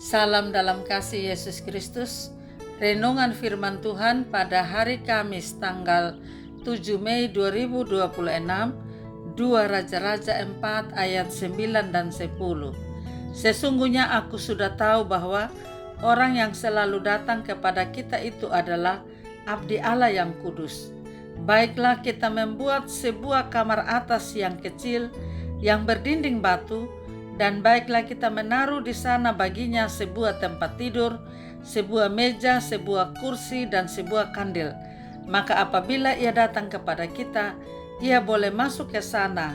Salam dalam kasih Yesus Kristus. Renungan firman Tuhan pada hari Kamis tanggal 7 Mei 2026, 2 Raja-Raja 4 ayat 9 dan 10. Sesungguhnya aku sudah tahu bahwa orang yang selalu datang kepada kita itu adalah abdi Allah yang kudus. Baiklah kita membuat sebuah kamar atas yang kecil yang berdinding batu, dan baiklah kita menaruh di sana baginya sebuah tempat tidur, sebuah meja, sebuah kursi, dan sebuah kandil. Maka apabila ia datang kepada kita, ia boleh masuk ke sana.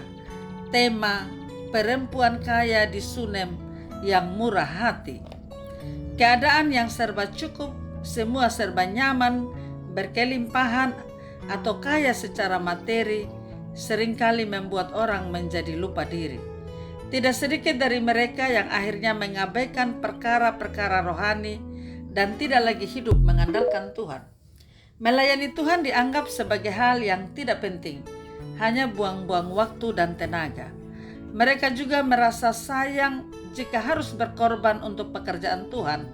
Tema perempuan kaya di Sunem yang murah hati. Keadaan yang serba cukup, semua serba nyaman, berkelimpahan, atau kaya secara materi, seringkali membuat orang menjadi lupa diri. Tidak sedikit dari mereka yang akhirnya mengabaikan perkara-perkara rohani dan tidak lagi hidup mengandalkan Tuhan. Melayani Tuhan dianggap sebagai hal yang tidak penting, hanya buang-buang waktu dan tenaga. Mereka juga merasa sayang jika harus berkorban untuk pekerjaan Tuhan,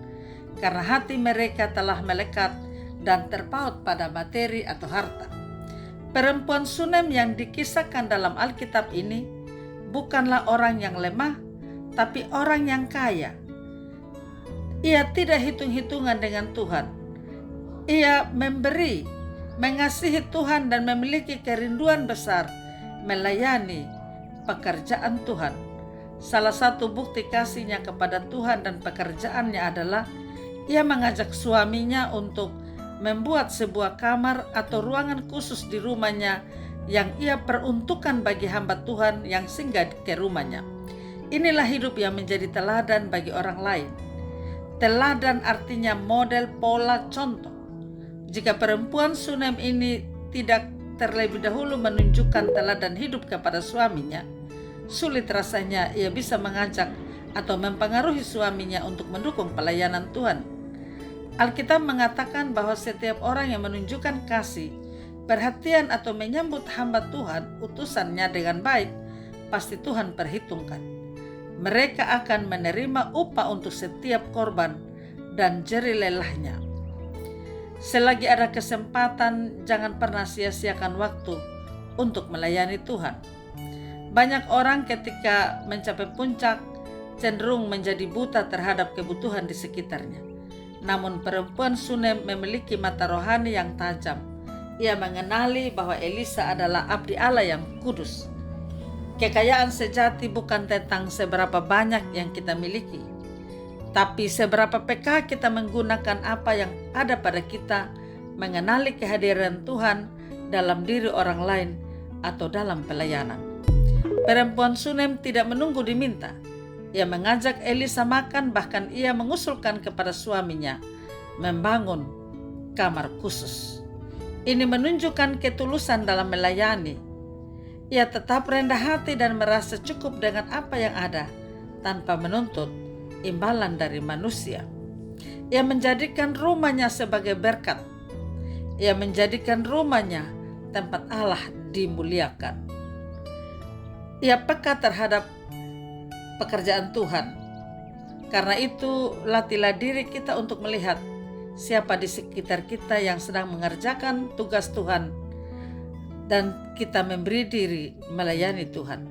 karena hati mereka telah melekat dan terpaut pada materi atau harta. Perempuan Sunem yang dikisahkan dalam Alkitab ini bukanlah orang yang lemah, tapi orang yang kaya. Ia tidak hitung-hitungan dengan Tuhan. Ia memberi, mengasihi Tuhan, dan memiliki kerinduan besar melayani pekerjaan Tuhan. Salah satu bukti kasihnya kepada Tuhan dan pekerjaannya adalah ia mengajak suaminya untuk membuat sebuah kamar atau ruangan khusus di rumahnya yang ia peruntukkan bagi hamba Tuhan yang singgah ke rumahnya. Inilah hidup yang menjadi teladan bagi orang lain. Teladan artinya model, pola, contoh. Jika perempuan Sunem ini tidak terlebih dahulu menunjukkan teladan hidup kepada suaminya, sulit rasanya ia bisa mengajak atau mempengaruhi suaminya untuk mendukung pelayanan Tuhan. Alkitab mengatakan bahwa setiap orang yang menunjukkan kasih, perhatian, atau menyambut hamba Tuhan, utusannya dengan baik, pasti Tuhan perhitungkan. Mereka akan menerima upah untuk setiap korban dan jerih lelahnya. Selagi ada kesempatan, jangan pernah sia-siakan waktu untuk melayani Tuhan. Banyak orang ketika mencapai puncak cenderung menjadi buta terhadap kebutuhan di sekitarnya. Namun perempuan Sunem memiliki mata rohani yang tajam. Ia mengenali bahwa Elisa adalah abdi Allah yang kudus. Kekayaan sejati bukan tentang seberapa banyak yang kita miliki, tapi seberapa peka kita menggunakan apa yang ada pada kita, mengenali kehadiran Tuhan dalam diri orang lain atau dalam pelayanan. Perempuan Sunem tidak menunggu diminta. Ia mengajak Elisa makan, bahkan ia mengusulkan kepada suaminya membangun kamar khusus. Ini menunjukkan ketulusan dalam melayani. Ia tetap rendah hati dan merasa cukup dengan apa yang ada, tanpa menuntut imbalan dari manusia. Ia menjadikan rumahnya sebagai berkat. Ia menjadikan rumahnya tempat Allah dimuliakan. Ia peka terhadap pekerjaan Tuhan. Karena itu, latihlah diri kita untuk melihat siapa di sekitar kita yang sedang mengerjakan tugas Tuhan, dan kita memberi diri melayani Tuhan.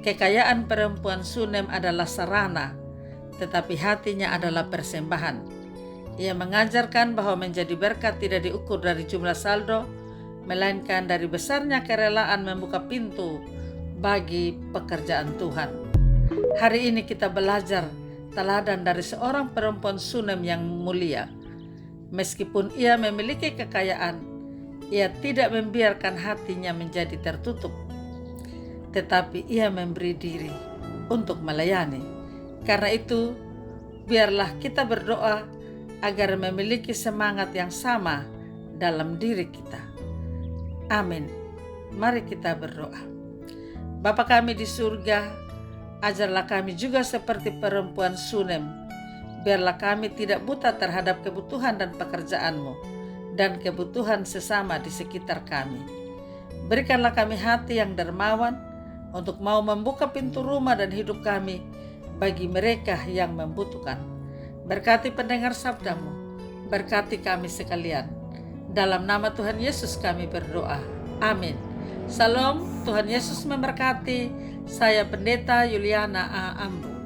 Kekayaan perempuan Sunem adalah sarana, tetapi hatinya adalah persembahan. Ia mengajarkan bahwa menjadi berkat tidak diukur dari jumlah saldo, melainkan dari besarnya kerelaan membuka pintu bagi pekerjaan Tuhan. Hari ini kita belajar teladan dari seorang perempuan Sunem yang mulia. Meskipun ia memiliki kekayaan, ia tidak membiarkan hatinya menjadi tertutup, tetapi ia memberi diri untuk melayani. Karena itu, biarlah kita berdoa agar memiliki semangat yang sama dalam diri kita. Amin. Mari kita berdoa. Bapa kami di surga, ajarlah kami juga seperti perempuan Sunem. Biarlah kami tidak buta terhadap kebutuhan dan pekerjaan-Mu dan kebutuhan sesama di sekitar kami. Berikanlah kami hati yang dermawan untuk mau membuka pintu rumah dan hidup kami bagi mereka yang membutuhkan. berkati pendengar sabdamu, berkati kami sekalian. Dalam nama Tuhan Yesus kami berdoa. Amin. Salam, Tuhan Yesus memberkati. Saya Pendeta Yuliana A. Ambu.